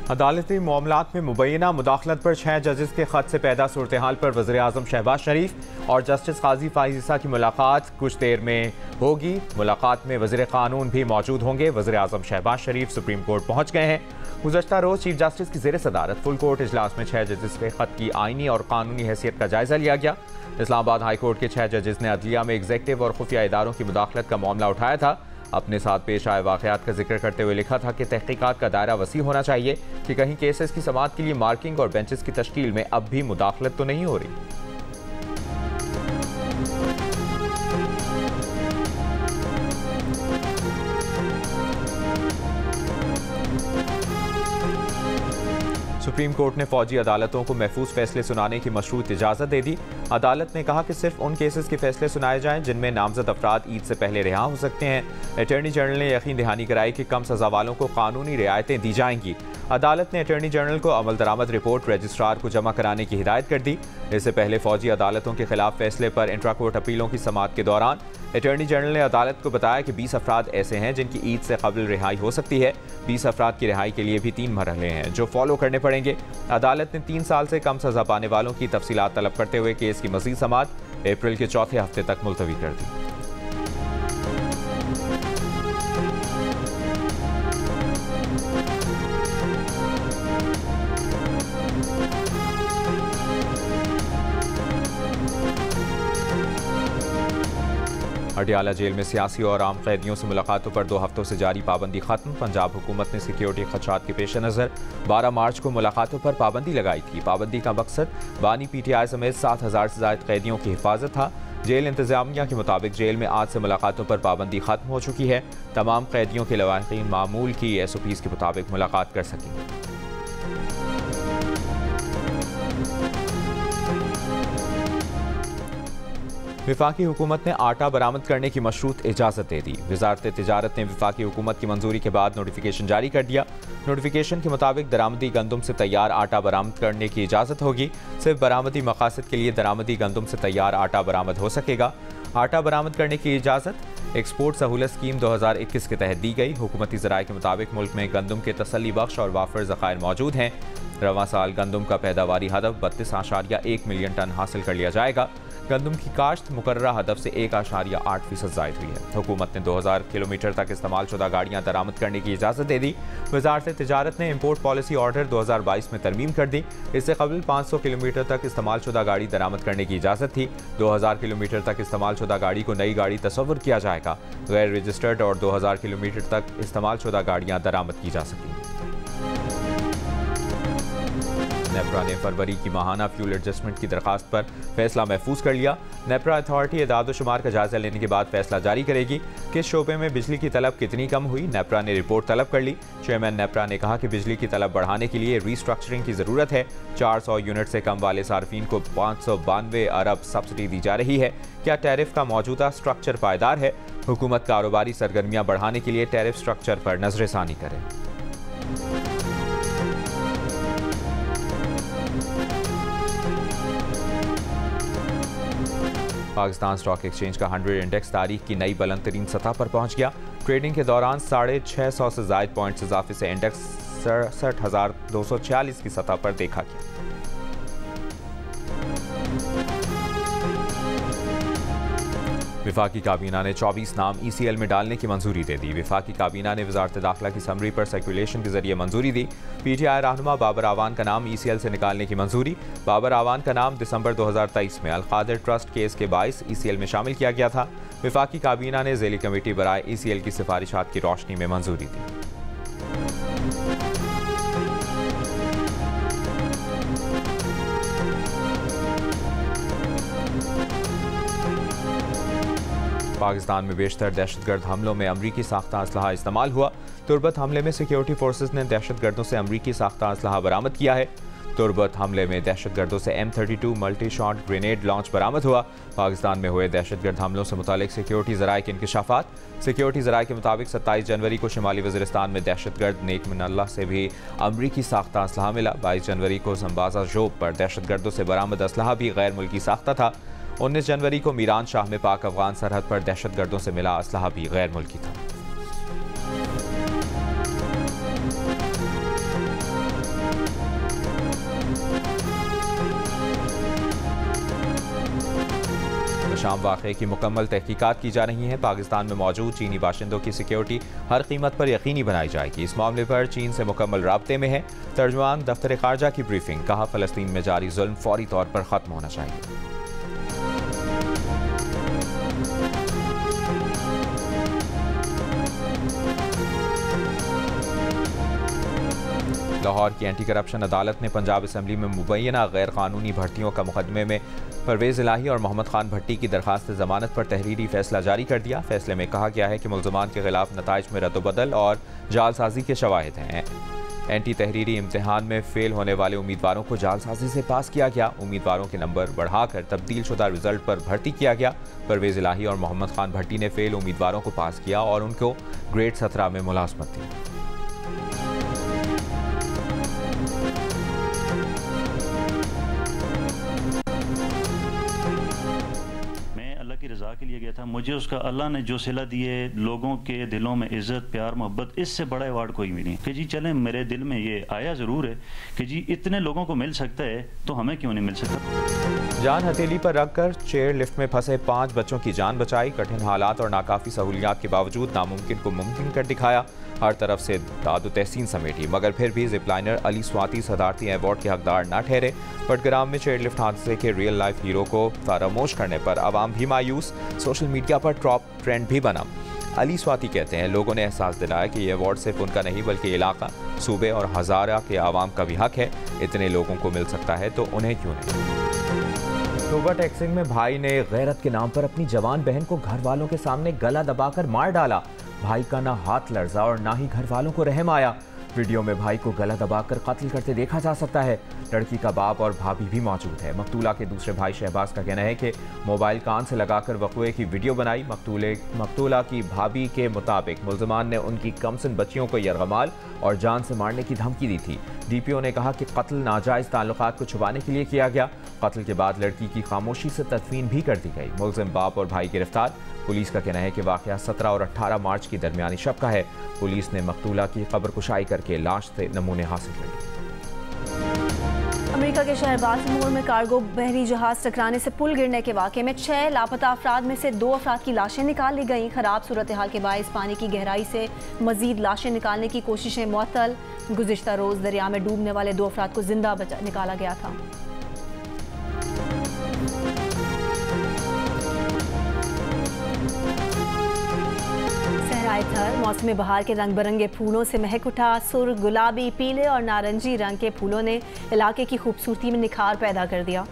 अदालती मामलात में मुबैना मुदाखलत पर 6 जजेस के खत से पैदा सूरत हाल पर वज़ीर-ए-आज़म शहबाज शरीफ और जस्टिस काजी फाइज़ ईसा की मुलाकात कुछ देर में होगी। मुलाकात में वज़ीर क़ानून भी मौजूद होंगे। वज़ीर-ए-आज़म शहबाज शरीफ सुप्रीम कोर्ट पहुँच गए हैं। गुज़श्ता रोज़ चीफ जस्टिस की ज़ेर सदारत फुल कोर्ट इजलास में 6 जजेस के खत की आइनी और कानूनी हैसियत का जायज़ा लिया गया। इस्लामाबाद हाई कोर्ट के 6 जजेस ने अदलिया में एग्जेक्टिव और खुफिया इदारों की मुदाखलत का मामला उठाया था। अपने साथ पेश आए वाक़यात का जिक्र करते हुए लिखा था कि तहकीकात का दायरा वसी होना चाहिए कि कहीं केसेस की समाअत के लिए मार्किंग और बेंचेस की तश्कील में अब भी मुदाखलत तो नहीं हो रही। सुप्रीम कोर्ट ने फौजी अदालतों को महफूज फैसले सुनाने की मशरूत इजाज़त दे दी। अदालत ने कहा कि सिर्फ उन केसेस के फैसले सुनाए जाएं जिनमें नामजद अफराद ईद से पहले रिहा हो सकते हैं। अटॉर्नी जनरल ने यकीन दहानी कराई कि कम सज़ा वालों को कानूनी रियायतें दी जाएंगी। अदालत ने अटॉर्नी जनरल को अमल दरामद रिपोर्ट रजिस्ट्रार को जमा कराने की हिदायत कर दी। इससे पहले फौजी अदालतों के खिलाफ फैसले पर इंट्रा कोर्ट अपीलों की समाअत के दौरान अटॉर्नी जनरल ने अदालत को बताया कि 20 अफराद ऐसे हैं जिनकी ईद से कबल रिहाई हो सकती है। 20 अफराद की रिहाई के लिए भी 3 मरहले हैं जो फॉलो करने पड़ेंगे। अदालत ने 3 साल से कम सजा पाने वालों की तफसीलात तलब करते हुए केस की मज़ीद समाअत अप्रैल के चौथे हफ्ते तक मुलतवी कर दी। अडियाला जेल में सियासी और आम कैदियों से मुलाकातों पर 2 हफ्तों से जारी पाबंदी खत्म। पंजाब हुकूमत ने सिक्योरिटी खदशात के पेश नज़र 12 मार्च को मुलाकातों पर पाबंदी लगाई थी। पाबंदी का मकसद बानी PTI समेत 7000 से ज़ायद कैदियों की हिफाजत था। जेल इंतजामिया के मुताबिक जेल में आज से मुलाकातों पर पाबंदी खत्म हो चुकी है। तमाम कैदियों के लवाहिकीन मामूल की SOPs के मुताबिक मुलाकात कर सकेंगे। वफाकी हुकूमत ने आटा बरामद करने की मशरूत इजाज़त दे दी। वजारत तिजारत ने वफाकी हुकूमत की मंजूरी के बाद नोटिफिकेशन जारी कर दिया। नोटिफिकेशन के मुताबिक दरामदी गंदम से तैयार आटा बरामद करने की इजाज़त होगी। सिर्फ बरामदी मकासद के लिए दरामदी गंदम से तैयार आटा बरामद हो सकेगा। आटा बरामद करने की इजाज़त एक्सपोर्ट सहूलत स्कीम 2021 के तहत दी गई। हुकूमती ज़राए के मुताबिक मुल्क में गंदम के तसल्ली बख्श और वाफर ज़खायर मौजूद हैं। रवां साल गंदम का पैदावारी हदफ 32.1 मिलियन टन हासिल कर लिया जाएगा। गंदम की काश्त मुकर्ररा हदफ से 1.8% ज़ायद हुई है। हुकूमत ने 2000 किलोमीटर तक इस्तेमाल शुदा गाड़ियाँ दरामद करने की इजाज़त दे दी। वजारत तिजारत ने इम्पोर्ट पॉलिसी ऑर्डर 2022 में तरमीम कर दी। इससे कबल 500 किलोमीटर तक इस्तेमाल शुदा गाड़ी दरामद करने की इजाज़त थी। 2000 किलोमीटर तक इस्तेमाल शुदा गाड़ी को नई गाड़ी तस्वुर किया जाएगा। गैर रजिस्टर्ड और 2000 किलोमीटर तक इस्तेमाल शुदा गाड़ियाँ दरामद की जा सकेंगी। नेपरा ने फरवरी की माहाना फ्यूल एडजस्टमेंट की दरखास्त पर फैसला महफूज कर लिया। नेपरा अथॉरिटी एदाद शुमार का जायजा लेने के बाद फैसला जारी करेगी। किस शोबे में बिजली की तलब कितनी कम हुई, नेपरा ने रिपोर्ट तलब कर ली। चेयरमैन नेपरा ने कहा कि बिजली की तलब बढ़ाने के लिए रीस्ट्रक्चरिंग की ज़रूरत है। 400 यूनिट से कम वाले सार्फिन को 592 अरब सब्सिडी दी जा रही है। क्या टैरिफ का मौजूदा स्ट्रक्चर पायदार है? हुकूमत कारोबारी सरगर्मियाँ बढ़ाने के लिए टैरिफ स्ट्रक्चर पर नजरसानी करे। पाकिस्तान स्टॉक एक्सचेंज का 100 इंडेक्स तारीख की नई बुलंद तरीन सतह पर पहुंच गया। ट्रेडिंग के दौरान 650 से ज़ायद पॉइंट्स इजाफे से इंडेक्स 67,246 की सतह पर देखा गया। वफाकी काबीना ने 24 नाम ECL में डालने की मंजूरी दे दी। वफाकी काबीना ने वजारत दाखिला की समरी पर सर्कुलेशन के जरिए मंजूरी दी। PTI रहनुमा बाबर आवान का नाम ECL से निकालने की मंजूरी। बाबर आवान का नाम दिसंबर 2023 में अल-कादिर ट्रस्ट केस के बाइस ECL में शामिल किया गया था। वफाकी काबीना ने ज़ेली कमेटी बराए ECL की सिफारिशात की रोशनी में मंजूरी दी। पाकिस्तान में बेशतर दहशतगर्द हमलों में अमरीकी साख्ता असलहा इस्तेमाल हुआ। तुर्बत हमले में सिक्योरिटी फोर्सेस ने दहशतगर्दों से अमरीकी साख्ता असलहा बरामद किया है। तुर्बत हमले में दहशतगर्दों से M32 multi shot grenade launch बरामद हुआ। पाकिस्तान में हुए दहशतगर्द हमलों से मुतालिक सिक्योरिटी ज़राए के इंकशाफात। सिक्योरिटी ज़राए के मुताबिक 27 जनवरी को शुमाली वज़ीरिस्तान में दहशतगर्द नेक मिनल्लाह से भी अमरीकी साख्ता असलहा मिला। 22 जनवरी को ज़म्बाज़ा जोब पर दहशतगर्दों से बरामद असलहा भी गैर मुल्की साख्ता था। 19 जनवरी को मीरान शाह में पाक अफगान सरहद पर दहशतगर्दों से मिला असलहा भी गैर मुल्की था। शाम वाक़े की मुकम्मल तहकीकात की जा रही हैं। पाकिस्तान में मौजूद चीनी बाशिंदों की सिक्योरिटी हर कीमत पर यकीनी बनाई जाएगी। इस मामले पर चीन से मुकम्मल राब्ते में है। तर्जुमान दफ्तर खारजा की ब्रीफिंग, कहा फ़लस्तीन में जारी जुल्म फौरी तौर पर ख़त्म होना चाहिए। लाहौर की एंटी करप्शन अदालत ने पंजाब असम्बली में मुबैना गैर कानूनी भर्तियों का मुकदमे में परवेज़ इलाही और मोहम्मद खान भट्टी की दरखास्त ज़मानत पर तहरीरी फैसला जारी कर दिया। फैसले में कहा गया है कि मुल्ज़मान के खिलाफ नताइज में रद्दबदल और जालसाजी के शवाहिद हैं। एंटी तहरीरी इम्तिहान में फेल होने वाले उम्मीदवारों को जालसाजी से पास किया गया। उम्मीदवारों के नंबर बढ़ाकर तब्दील शुदा रिजल्ट पर भर्ती किया गया। परवेज़ इलाही और मोहम्मद खान भट्टी ने फेल उम्मीदवारों को पास किया और उनको ग्रेड 17 में मुलाजमत दी। की रज़ा के लिए गया था, मुझे उसका अल्लाह ने जो सिला दिए, लोगों के दिलों में इज्जत प्यार मोहब्बत, इससे बड़ा अवार्ड कोई भी नहीं कि जी चलें मेरे दिल में ये आया ज़रूर है कि जी इतने लोगों को मिल सकता है तो हमें क्यों नहीं मिल सकता। जान हथेली पर रखकर चेयर लिफ्ट में फंसे 5 बच्चों की जान बचाई। कठिन हालात और नाकाफी सहूलियात के बावजूद नामुमकिन को मुमकिन कर दिखाया। हर तरफ से दादो तहसीन समेटी, मगर फिर भी जिपलाइनर अली स्वाति सदारती अवार्ड के हकदार न ठहरे। बटग्राम में चेयर लिफ्ट हादसे के रियल लाइफ हीरो को फरामोश करने पर आवाम भी मायूस। सोशल मीडिया पर टॉप ट्रेंड भी बना। अली स्वाति कहते हैं, लोगों ने एहसास दिलाया कि ये अवार्ड सिर्फ उनका नहीं बल्कि इलाका, सूबे और हज़ारा के आवाम का भी हक है। इतने लोगों को मिल सकता है तो उन्हें क्यों नहीं। टोबा टैक्सिंग में भाई ने गैरत के नाम पर अपनी जवान बहन को घर वालों के सामने गला दबाकर मार डाला। भाई का ना हाथ लर्जा और ना ही घर वालों को रहम आया। वीडियो में भाई को गला दबाकर कत्ल करते देखा जा सकता है। लड़की का बाप और भाभी भी मौजूद है। मकतूला के दूसरे भाई शहबाज का कहना है कि मोबाइल कान से लगाकर वक़्वे की वीडियो बनाई। मकतूला की भाभी के मुताबिक मुल्ज़मान ने उनकी कमसिन बच्चियों को यरगमाल और जान से मारने की धमकी दी थी। DPO ने कहा कि कत्ल नाजायज़ ताल्लुकात को छुपाने के लिए किया गया। कत्ल के बाद लड़की की खामोशी से तदफीन भी कर दी गई। मुल्ज़िम बाप और भाई गिरफ्तार। पुलिस का कहना है कि वाक़या 17 और 18 मार्च की दरमियानी शब का है। पुलिस ने मकतूला की कब्र कुशाई करके लाश से नमूने हासिल कर लिए। अमेरिका के शहर बाल्टिमोर में कार्गो बहरी जहाज टकराने से पुल गिरने के वाक़े में 6 लापता अफराद में से 2 अफराद की लाशें निकाल ली गईं। खराब सूरत हाल के बायस पानी की गहराई से मजीद लाशें निकालने की कोशिशें मुअत्तल। गुज़िश्ता रोज़ दरिया में डूबने वाले 2 अफराद को जिंदा निकाला गया था। थर मौसम बहार के रंग बिरंगे फूलों से महक उठा। सुर्ख, गुलाबी, पीले और नारंगी रंग के फूलों ने इलाके की खूबसूरती में निखार पैदा कर दिया।